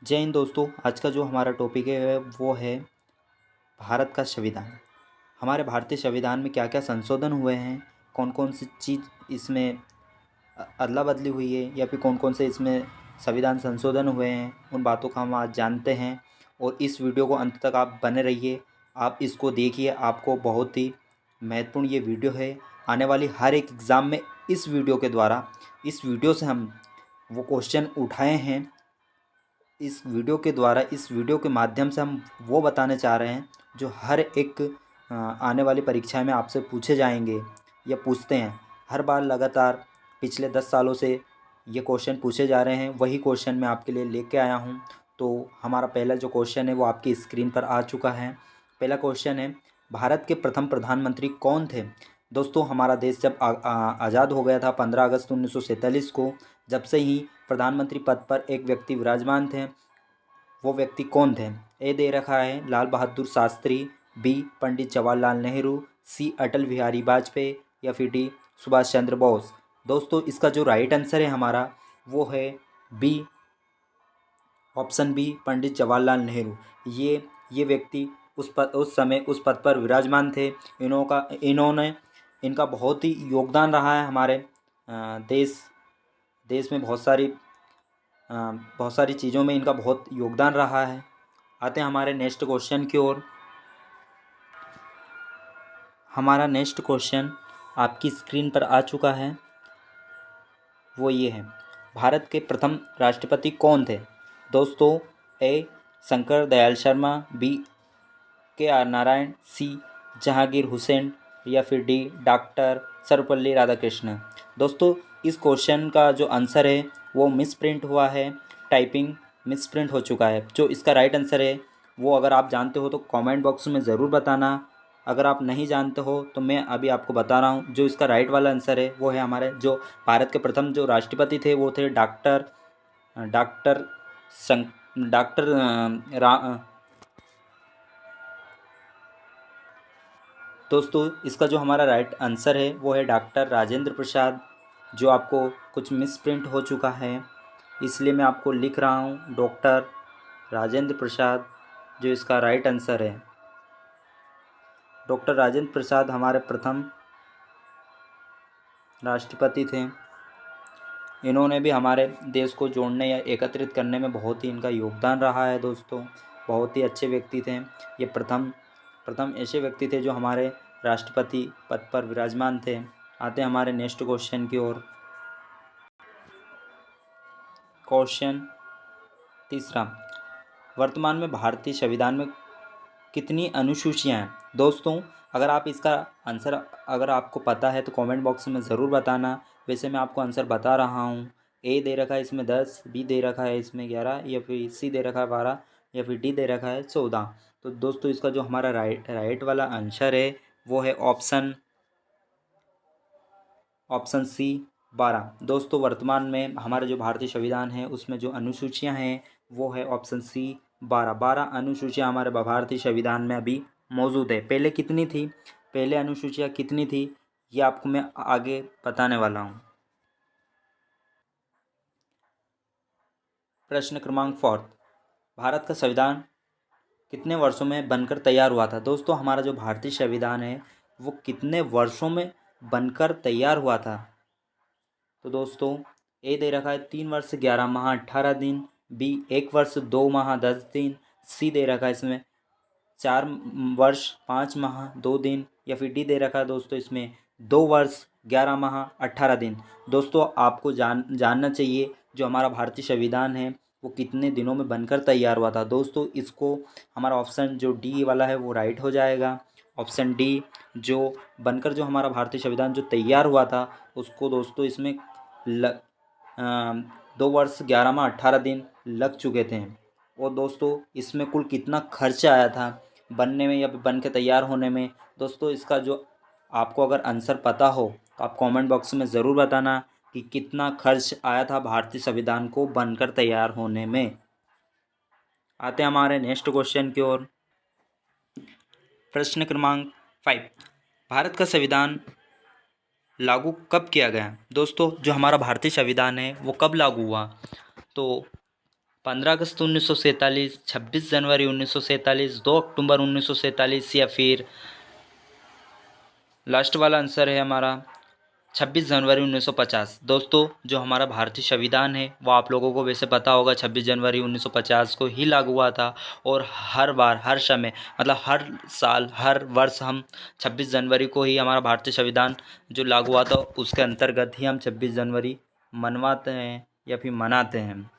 जय हिंद दोस्तों। आज का जो हमारा टॉपिक है वो है भारत का संविधान। हमारे भारतीय संविधान में क्या क्या संशोधन हुए हैं, कौन कौन सी चीज़ इसमें अदला बदली हुई है या फिर कौन कौन से इसमें संविधान संशोधन हुए हैं, उन बातों का हम आज जानते हैं। और इस वीडियो को अंत तक आप बने रहिए, आप इसको देखिए, आपको बहुत ही महत्वपूर्ण ये वीडियो है। आने वाली हर एक एग्ज़ाम में इस वीडियो से हम वो क्वेश्चन उठाए हैं। इस वीडियो के माध्यम से हम वो बताने चाह रहे हैं जो हर एक आने वाली परीक्षा में आपसे पूछे जाएंगे या पूछते हैं। हर बार लगातार पिछले 10 सालों से ये क्वेश्चन पूछे जा रहे हैं, वही क्वेश्चन मैं आपके लिए लेके आया हूँ। तो हमारा पहला जो क्वेश्चन है वो आपकी स्क्रीन पर आ चुका है। पहला क्वेश्चन है, भारत के प्रथम प्रधानमंत्री कौन थे? दोस्तों, हमारा देश जब आज़ाद हो गया था 15 अगस्त 1947 को, जब से ही प्रधानमंत्री पद पर एक व्यक्ति विराजमान थे। वो व्यक्ति कौन थे? ए दे रखा है लाल बहादुर शास्त्री, बी पंडित जवाहरलाल नेहरू, सी अटल बिहारी वाजपेयी या फिर डी सुभाष चंद्र बोस। दोस्तों, इसका जो राइट आंसर है हमारा वो है B, option B, Pandit Jawaharlal Nehru. ये व्यक्ति उस समय उस पद पर विराजमान थे। इन्होंने इनका बहुत ही योगदान रहा है हमारे देश देश में बहुत सारी चीज़ों में इनका बहुत योगदान रहा है। आते हैं हमारे नेक्स्ट क्वेश्चन की ओर। हमारा नेक्स्ट क्वेश्चन आपकी स्क्रीन पर आ चुका है। वो ये है, भारत के प्रथम राष्ट्रपति कौन थे? दोस्तों, ए शंकर दयाल शर्मा, बी के आर नारायण, सी जहांगीर हुसैन या फिर डी डॉक्टर सर्वपल्ली राधाकृष्णन। दोस्तों, इस क्वेश्चन का जो आंसर है वो मिस प्रिंट हुआ है, टाइपिंग मिस प्रिंट हो चुका है। जो इसका राइट आंसर है वो अगर आप जानते हो तो कमेंट बॉक्स में ज़रूर बताना। अगर आप नहीं जानते हो तो मैं अभी आपको बता रहा हूँ। जो इसका राइट वाला आंसर है वो है हमारे जो भारत के प्रथम जो राष्ट्रपति थे वो थे डॉक्टर डॉक्टर डॉक्टर दोस्तों, इसका जो हमारा राइट आंसर है वो है डॉक्टर राजेंद्र प्रसाद। जो आपको कुछ मिस प्रिंट हो चुका है, इसलिए मैं आपको लिख रहा हूँ डॉक्टर राजेंद्र प्रसाद, जो इसका राइट आंसर है। डॉक्टर राजेंद्र प्रसाद हमारे प्रथम राष्ट्रपति थे। इन्होंने भी हमारे देश को जोड़ने या एकत्रित करने में बहुत ही इनका योगदान रहा है। दोस्तों, बहुत ही अच्छे व्यक्ति थे। ये प्रथम प्रथम ऐसे व्यक्ति थे जो हमारे राष्ट्रपति पद पर विराजमान थे। आते हैं हमारे नेक्स्ट क्वेश्चन की ओर। क्वेश्चन तीसरा, वर्तमान में भारतीय संविधान में कितनी अनुसूचियां हैं? दोस्तों, अगर आपको पता है तो कमेंट बॉक्स में ज़रूर बताना। वैसे मैं आपको आंसर बता रहा हूँ। ए दे रखा है इसमें 10, बी दे रखा है इसमें 11 या फिर सी दे रखा है 12 या फिर डी दे रखा है 14। तो दोस्तों, इसका जो हमारा राइट वाला आंसर है वो है ऑप्शन सी 12। दोस्तों, वर्तमान में हमारा जो भारतीय संविधान है उसमें जो अनुसूचियां हैं वो है ऑप्शन सी 12 अनुसूचियां हमारे भारतीय संविधान में अभी मौजूद है। पहले कितनी थी, पहले अनुसूचियां कितनी थी, ये आपको मैं आगे बताने वाला हूँ। प्रश्न क्रमांक 4, भारत का संविधान कितने वर्षों में बनकर तैयार हुआ था? दोस्तों, हमारा जो भारतीय संविधान है वो कितने वर्षों में बनकर तैयार हुआ था? तो दोस्तों, ए दे रखा है 3 वर्ष 11 माह 18 दिन, बी 1 वर्ष 2 माह 10 दिन, सी दे रखा है इसमें 4 वर्ष 5 माह 2 दिन या फिर डी दे रखा है दोस्तों इसमें 2 वर्ष 11 माह 18 दिन। दोस्तों, आपको जानना चाहिए जो हमारा भारतीय संविधान है वो कितने दिनों में बनकर तैयार हुआ था। दोस्तों, इसको हमारा ऑप्शन जो डी वाला है वो राइट हो जाएगा। ऑप्शन डी, जो बनकर जो हमारा भारतीय संविधान जो तैयार हुआ था उसको दोस्तों इसमें 2 वर्ष 11 माह 18 दिन लग चुके थे। और दोस्तों, इसमें कुल कितना खर्च आया था बनने में या बन के तैयार होने में? दोस्तों, इसका जो आपको अगर आंसर पता हो तो आप कमेंट बॉक्स में ज़रूर बताना कि कितना खर्च आया था भारतीय संविधान को बनकर तैयार होने में। आते हैं हमारे नेक्स्ट क्वेश्चन की ओर। प्रश्न क्रमांक 5, भारत का संविधान लागू कब किया गया? दोस्तों, जो हमारा भारतीय संविधान है वो कब लागू हुआ? तो 15 अगस्त 1947, 26 जनवरी 1947, 2 अक्टूबर 1947 या फिर लास्ट वाला आंसर है हमारा 26 जनवरी 1950। दोस्तों, जो हमारा भारतीय संविधान है वो आप लोगों को वैसे पता होगा 26 जनवरी 1950 को ही लागू हुआ था। और हर बार, हर समय, मतलब हर साल, हर वर्ष हम 26 जनवरी को ही हमारा भारतीय संविधान जो लागू हुआ था उसके अंतर्गत ही हम 26 जनवरी मनवाते हैं या फिर मनाते हैं।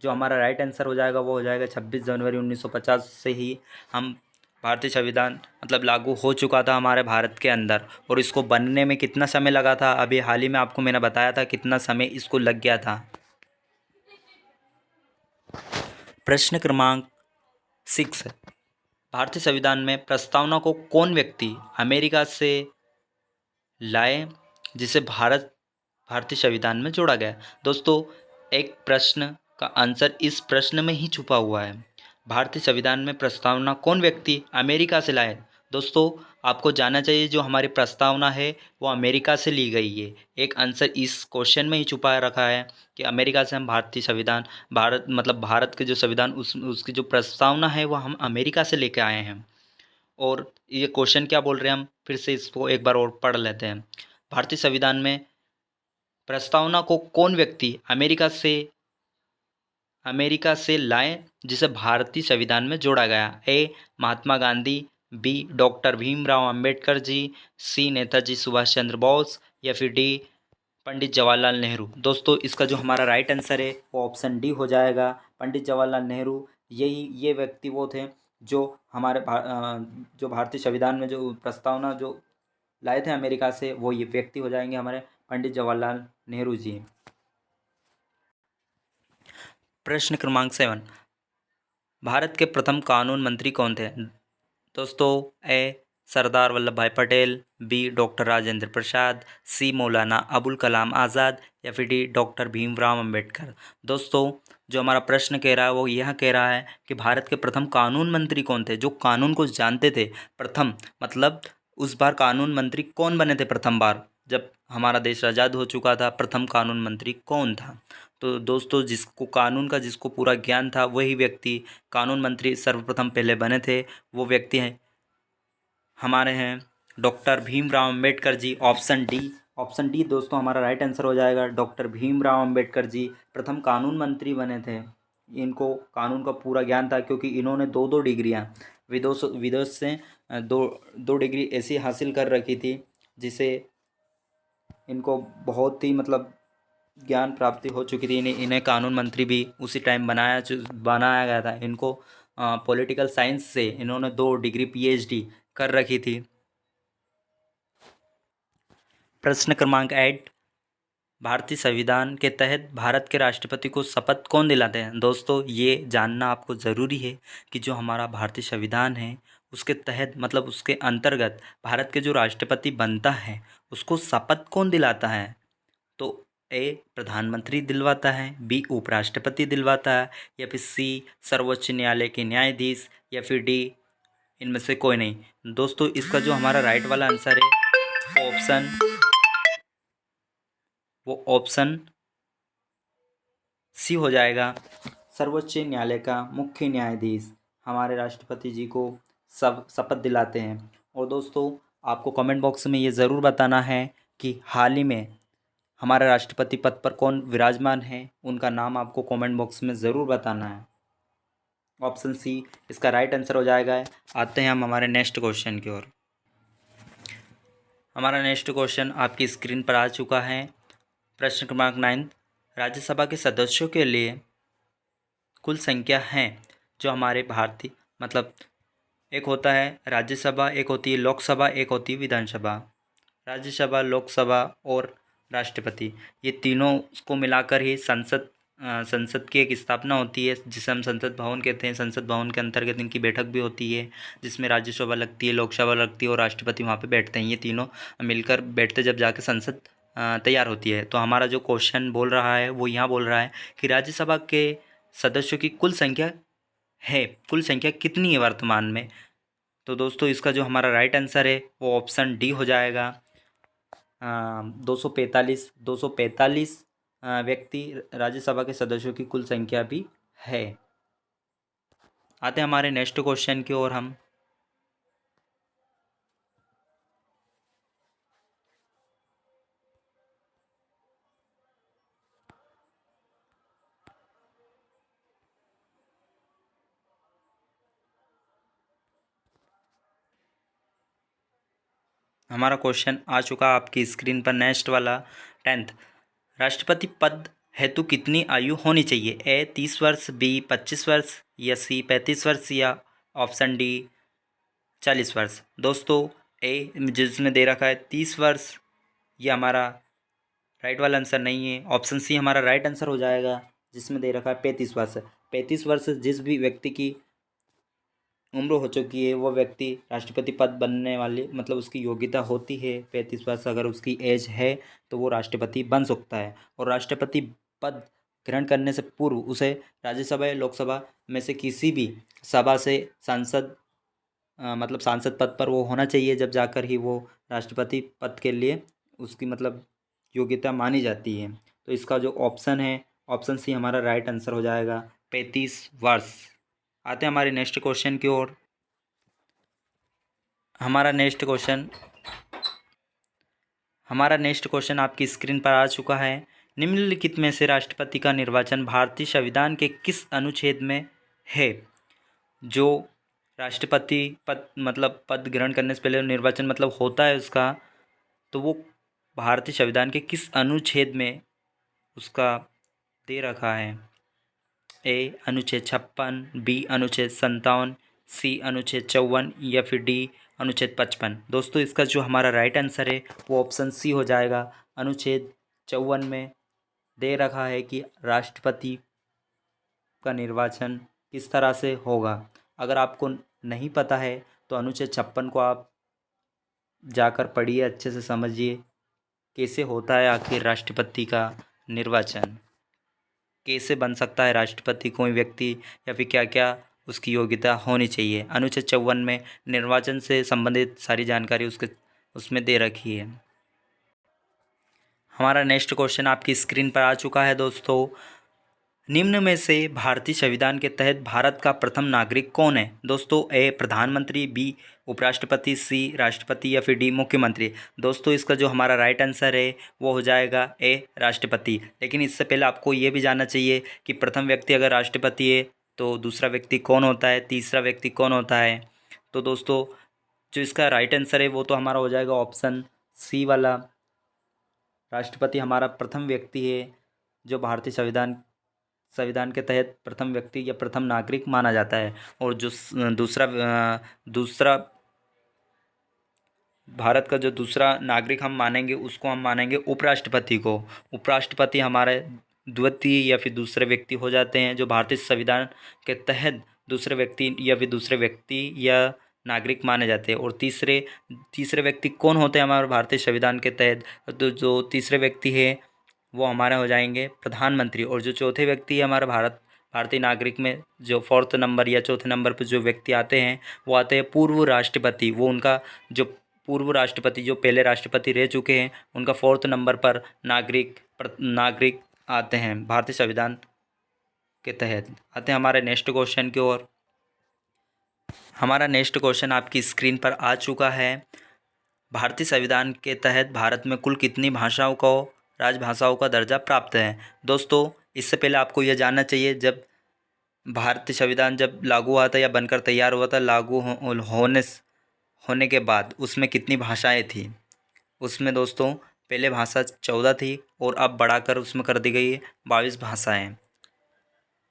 जो हमारा राइट आंसर हो जाएगा वो हो जाएगा 26 जनवरी 1950 से ही हम भारतीय संविधान मतलब लागू हो चुका था हमारे भारत के अंदर। और इसको बनने में कितना समय लगा था, अभी हाल ही में आपको मैंने बताया था कितना समय इसको लग गया था। प्रश्न क्रमांक 6, भारतीय संविधान में प्रस्तावना को कौन व्यक्ति अमेरिका से लाए जिसे भारतीय संविधान में जोड़ा गया। दोस्तों, एक प्रश्न का आंसर इस प्रश्न में ही छुपा हुआ है। भारतीय संविधान में प्रस्तावना कौन व्यक्ति अमेरिका से लाए। दोस्तों, आपको जानना चाहिए जो हमारी प्रस्तावना है वो अमेरिका से ली गई है। एक आंसर इस क्वेश्चन में ही छुपा रखा है कि अमेरिका से हम भारतीय संविधान, भारत मतलब भारत के जो संविधान उसकी जो प्रस्तावना है वो हम अमेरिका से लेके आए हैं। और ये क्वेश्चन क्या बोल रहे हैं हम फिर से इसको एक बार और पढ़ लेते हैं। भारतीय संविधान में प्रस्तावना को कौन व्यक्ति अमेरिका से लाए जिसे भारतीय संविधान में जोड़ा गया। ए, महात्मा गांधी, बी, डॉक्टर भीमराव अंबेडकर जी, सी, नेताजी सुभाष चंद्र बोस या फिर डी, पंडित जवाहरलाल नेहरू। दोस्तों, इसका जो हमारा राइट आंसर है वो ऑप्शन डी हो जाएगा, पंडित जवाहरलाल नेहरू। ये व्यक्ति वो थे जो हमारे जो भारतीय संविधान में जो प्रस्तावना जो लाए थे अमेरिका से, वो ये व्यक्ति हो जाएंगे हमारे पंडित जवाहरलाल नेहरू जी। प्रश्न क्रमांक 7, भारत के प्रथम कानून मंत्री कौन थे। दोस्तों, ए, सरदार वल्लभ भाई पटेल, बी, डॉक्टर राजेंद्र प्रसाद, सी, मौलाना अबुल कलाम आज़ाद या फिर डी, डॉक्टर भीमराव अंबेडकर। दोस्तों, जो हमारा प्रश्न कह रहा है वो यह कह रहा है कि भारत के प्रथम कानून मंत्री कौन थे, जो कानून को जानते थे। प्रथम मतलब उस बार कानून मंत्री कौन बने थे प्रथम बार जब हमारा देश आज़ाद हो चुका था, प्रथम कानून मंत्री कौन था। तो दोस्तों, जिसको कानून का जिसको पूरा ज्ञान था वही व्यक्ति कानून मंत्री सर्वप्रथम पहले बने थे। वो व्यक्ति हैं हमारे हैं doctor Bhimrao Ambedkar ji. Option D दोस्तों हमारा राइट आंसर हो जाएगा। डॉक्टर भीमराव अंबेडकर जी प्रथम कानून मंत्री बने थे। इनको कानून का पूरा ज्ञान था क्योंकि इन्होंने दो दो डिग्रियां विदेश से दो दो डिग्री ऐसी हासिल कर रखी थी जिसे इनको बहुत ही मतलब ज्ञान प्राप्ति हो चुकी थी। इन्हें कानून मंत्री भी उसी टाइम बनाया गया था। इनको पॉलिटिकल साइंस से इन्होंने 2 डिग्री पीएचडी कर रखी थी। प्रश्न क्रमांक 8, भारतीय संविधान के तहत भारत के राष्ट्रपति को शपथ कौन दिलाते हैं। दोस्तों, ये जानना आपको ज़रूरी है कि जो हमारा भारतीय संविधान है उसके तहत मतलब उसके अंतर्गत भारत के जो राष्ट्रपति बनता है उसको शपथ कौन दिलाता है। तो ए, प्रधानमंत्री दिलवाता है, बी, उपराष्ट्रपति दिलवाता है या फिर सी, सर्वोच्च न्यायालय के न्यायाधीश या फिर डी, इनमें से कोई नहीं। दोस्तों, इसका जो हमारा राइट वाला आंसर है वो ऑप्शन सी हो जाएगा। सर्वोच्च न्यायालय का मुख्य न्यायाधीश हमारे राष्ट्रपति जी को सब शपथ दिलाते हैं। और दोस्तों, आपको कमेंट बॉक्स में ये ज़रूर बताना है कि हाल ही में हमारे राष्ट्रपति पद पर कौन विराजमान है, उनका नाम आपको कमेंट बॉक्स में ज़रूर बताना है। ऑप्शन सी इसका राइट आंसर हो जाएगा। आते हैं हम हमारे नेक्स्ट क्वेश्चन की ओर। हमारा नेक्स्ट क्वेश्चन आपकी स्क्रीन पर आ चुका है। प्रश्न क्रमांक 9, राज्यसभा के सदस्यों के लिए कुल संख्या है जो हमारे भारतीय मतलब एक होता है राज्यसभा, एक होती है लोकसभा, एक होती है विधानसभा। राज्यसभा, लोकसभा और राष्ट्रपति, ये तीनों को मिलाकर ही संसद की एक स्थापना होती है जिसे हम संसद भवन कहते हैं। संसद भवन के अंतर्गत इनकी बैठक भी होती है जिसमें राज्यसभा लगती है, लोकसभा लगती है और राष्ट्रपति वहाँ पे बैठते हैं। ये तीनों मिलकर बैठते जब जाके संसद तैयार होती है। तो हमारा जो क्वेश्चन बोल रहा है वो यहाँ बोल रहा है कि राज्यसभा के सदस्यों की कुल संख्या कितनी है वर्तमान में। तो दोस्तों, इसका जो हमारा राइट आंसर है वो ऑप्शन डी हो जाएगा। 245 व्यक्ति राज्यसभा के सदस्यों की कुल संख्या भी है। आते हैं हमारे नेक्स्ट क्वेश्चन की ओर हम। हमारा क्वेश्चन आ चुका आपकी स्क्रीन पर, नेक्स्ट वाला 10th। राष्ट्रपति पद हेतु कितनी आयु होनी चाहिए? ए 30 वर्ष, बी 25 वर्ष, या सी 35 वर्ष, या ऑप्शन डी 40 वर्ष। दोस्तों ए जिसमें दे रखा है 30 वर्ष, ये हमारा राइट वाला आंसर नहीं है। ऑप्शन सी हमारा राइट आंसर हो जाएगा, जिसमें दे रखा है 35 वर्ष। 35 वर्ष जिस भी व्यक्ति की उम्र हो चुकी है, वो व्यक्ति राष्ट्रपति पद बनने वाली, मतलब उसकी योग्यता होती है 35 वर्ष, अगर उसकी एज है तो वो राष्ट्रपति बन सकता है। और राष्ट्रपति पद ग्रहण करने से पूर्व उसे राज्यसभा या लोकसभा में से किसी भी सभा से सांसद मतलब सांसद पद पर वो होना चाहिए, जब जाकर ही वो राष्ट्रपति पद के लिए उसकी मतलब योग्यता मानी जाती है। तो इसका जो ऑप्शन है, ऑप्शन सी हमारा राइट आंसर हो जाएगा, 35 वर्ष। आते हैं हमारे नेक्स्ट क्वेश्चन की ओर। हमारा नेक्स्ट क्वेश्चन आपकी स्क्रीन पर आ चुका है। निम्नलिखित में से राष्ट्रपति का निर्वाचन भारतीय संविधान के किस अनुच्छेद में है? जो राष्ट्रपति पद ग्रहण करने से पहले निर्वाचन मतलब होता है उसका, तो वो भारतीय संविधान के किस अनुच्छेद में उसका दे रखा है? ए अनुच्छेद 56, बी अनुच्छेद 57, सी अनुच्छेद 54, या फिर डी अनुच्छेद 55। दोस्तों इसका जो हमारा राइट आंसर है वो ऑप्शन सी हो जाएगा। अनुच्छेद 54 में दे रखा है कि राष्ट्रपति का निर्वाचन किस तरह से होगा। अगर आपको नहीं पता है तो अनुच्छेद 56 को आप जाकर पढ़िए, अच्छे से समझिए कैसे होता है आखिर राष्ट्रपति का निर्वाचन, कैसे बन सकता है राष्ट्रपति कोई व्यक्ति, या फिर क्या क्या उसकी योग्यता होनी चाहिए। अनुच्छेद 54 में निर्वाचन से संबंधित सारी जानकारी उसमें दे रखी है। हमारा नेक्स्ट क्वेश्चन आपकी स्क्रीन पर आ चुका है दोस्तों। निम्न में से भारतीय संविधान के तहत भारत का प्रथम नागरिक कौन है? दोस्तों ए प्रधानमंत्री, बी उपराष्ट्रपति, सी राष्ट्रपति, या फिर डी मुख्यमंत्री। दोस्तों इसका जो हमारा राइट आंसर है वो हो जाएगा ए राष्ट्रपति। लेकिन इससे पहले आपको ये भी जानना चाहिए कि प्रथम व्यक्ति अगर राष्ट्रपति है तो दूसरा व्यक्ति कौन होता है, तीसरा व्यक्ति कौन होता है। तो दोस्तों जो इसका राइट आंसर है वो तो हमारा हो जाएगा ऑप्शन सी वाला। राष्ट्रपति हमारा प्रथम व्यक्ति है जो भारतीय संविधान के तहत प्रथम व्यक्ति या प्रथम नागरिक माना जाता है। और जो दूसरा भारत का जो दूसरा नागरिक हम मानेंगे उसको हम मानेंगे उपराष्ट्रपति को। उपराष्ट्रपति हमारे द्वितीय या फिर दूसरे व्यक्ति हो जाते हैं जो भारतीय संविधान के तहत दूसरे व्यक्ति या नागरिक माने जाते हैं। और तीसरे व्यक्ति कौन होते हैं हमारे भारतीय संविधान के तहत? तो जो तीसरे व्यक्ति है वो हमारे हो जाएंगे प्रधानमंत्री। और जो चौथे व्यक्ति है हमारा भारतीय नागरिक में जो फोर्थ नंबर या चौथे नंबर पर जो व्यक्ति आते हैं वो आते हैं पूर्व राष्ट्रपति। वो उनका जो पूर्व राष्ट्रपति जो पहले राष्ट्रपति रह चुके हैं उनका फोर्थ नंबर पर नागरिक आते हैं भारतीय संविधान के तहत। आते हैं हमारे नेक्स्ट क्वेश्चन की ओर। हमारा नेक्स्ट क्वेश्चन आपकी स्क्रीन पर आ चुका है। भारतीय संविधान के तहत भारत में कुल कितनी भाषाओं को राजभाषाओं का दर्जा प्राप्त है? दोस्तों इससे पहले आपको यह जानना चाहिए, जब भारतीय संविधान जब लागू हुआ था या बनकर तैयार हुआ था, होने के बाद उसमें कितनी भाषाएं थी? उसमें दोस्तों पहले भाषा 14 थी और अब बढ़ाकर उसमें कर दी गई है 22 भाषाएँ।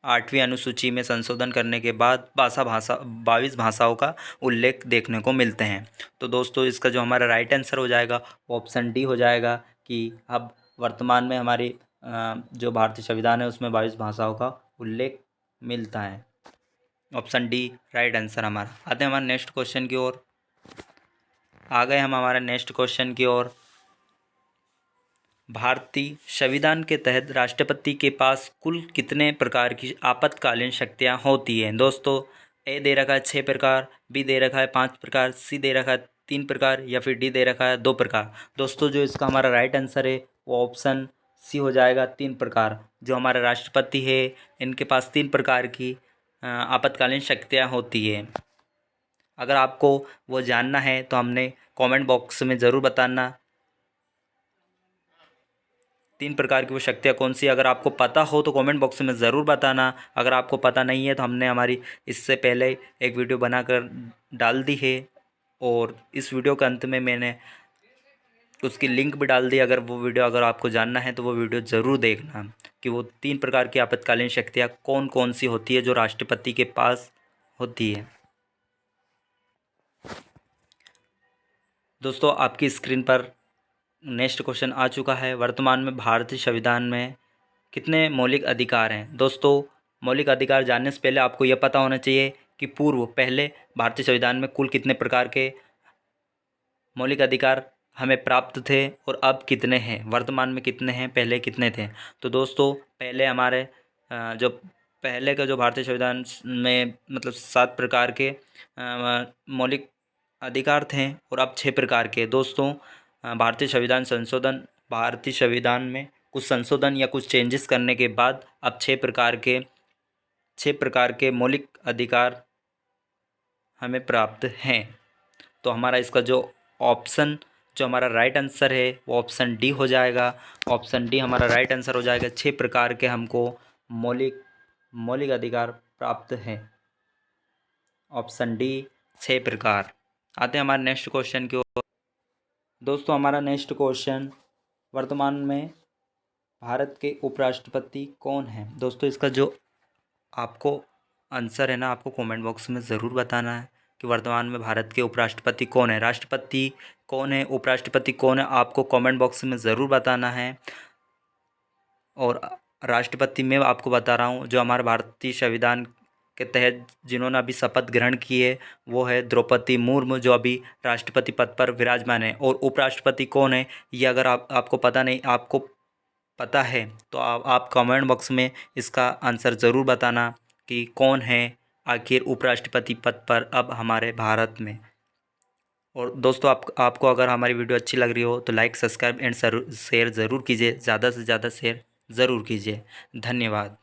8वीं अनुसूची में संशोधन करने के बाद 22 भाषाओं का उल्लेख देखने को मिलते हैं। तो दोस्तों इसका जो हमारा राइट आंसर हो जाएगा वो ऑप्शन डी हो जाएगा कि अब वर्तमान में हमारी जो भारतीय संविधान है उसमें 22 भाषाओं का उल्लेख मिलता है। ऑप्शन डी राइट आंसर हमारा। आते हैं हमारे नेक्स्ट क्वेश्चन की ओर। आ गए हम हमारे नेक्स्ट क्वेश्चन की ओर। भारतीय संविधान के तहत राष्ट्रपति के पास कुल कितने प्रकार की आपातकालीन शक्तियाँ होती हैं? दोस्तों ए दे रखा है 6 प्रकार, बी दे रखा है 5 प्रकार, सी दे रखा है 3 प्रकार, या फिर डी दे रखा है 2 प्रकार। दोस्तों जो इसका हमारा राइट आंसर है वो ऑप्शन सी हो जाएगा 3 प्रकार। जो हमारे राष्ट्रपति है इनके पास 3 प्रकार की आपातकालीन शक्तियाँ होती है। अगर आपको वो जानना है तो हमने कमेंट बॉक्स में ज़रूर बताना 3 प्रकार की वो शक्तियाँ कौन सी। अगर आपको पता हो तो कमेंट बॉक्स में ज़रूर बताना। अगर आपको पता नहीं है तो हमने हमारी इससे पहले एक वीडियो बनाकर डाल दी है, और इस वीडियो के अंत में मैंने उसकी लिंक भी डाल दी। अगर वो वीडियो अगर आपको जानना है तो वो वीडियो ज़रूर देखना कि वो 3 प्रकार की आपातकालीन शक्तियाँ कौन कौन सी होती है जो राष्ट्रपति के पास होती है। दोस्तों, आपकी स्क्रीन पर नेक्स्ट क्वेश्चन आ चुका है। वर्तमान में भारतीय संविधान में कितने मौलिक अधिकार हैं? दोस्तों, मौलिक अधिकार जानने से पहले आपको यह पता होना चाहिए कि पहले भारतीय संविधान में कुल कितने प्रकार के मौलिक अधिकार हमें प्राप्त थे और अब कितने हैं, वर्तमान में कितने हैं, पहले कितने थे। तो दोस्तों, पहले हमारे जो पहले का जो भारतीय संविधान में मतलब 7 प्रकार के मौलिक अधिकार थे और अब 6 प्रकार के। दोस्तों, भारतीय संविधान में कुछ संशोधन या कुछ चेंजेस करने के बाद अब 6 प्रकार के मौलिक अधिकार हमें प्राप्त हैं। तो हमारा इसका जो हमारा राइट आंसर है वो ऑप्शन डी हो जाएगा। ऑप्शन डी हमारा राइट आंसर हो जाएगा। 6 प्रकार के हमको मौलिक अधिकार प्राप्त हैं। ऑप्शन डी 6 प्रकार। आते हैं हमारे नेक्स्ट क्वेश्चन की ओर। दोस्तों, हमारा नेक्स्ट क्वेश्चन, वर्तमान में भारत के उपराष्ट्रपति कौन हैं? दोस्तों, इसका जो आपको आंसर है ना, आपको कमेंट बॉक्स में ज़रूर बताना है कि वर्तमान में भारत के उपराष्ट्रपति कौन है। राष्ट्रपति कौन है, उपराष्ट्रपति कौन है, आपको कमेंट बॉक्स में ज़रूर बताना है। और राष्ट्रपति मैं आपको बता रहा हूँ, जो हमारे भारतीय संविधान के तहत जिन्होंने अभी शपथ ग्रहण की है वो है द्रौपदी मुर्मू, जो अभी राष्ट्रपति पद पर विराजमान है। और उपराष्ट्रपति कौन है ये अगर आपको पता नहीं, आपको पता है तो आप कमेंट बॉक्स में इसका आंसर ज़रूर बताना कि कौन है आखिर उपराष्ट्रपति पद पर अब हमारे भारत में। और दोस्तों, आपको अगर हमारी वीडियो अच्छी लग रही हो तो लाइक, सब्सक्राइब एंड शेयर ज़रूर कीजिए। ज़्यादा से ज़्यादा शेयर ज़रूर कीजिए। धन्यवाद।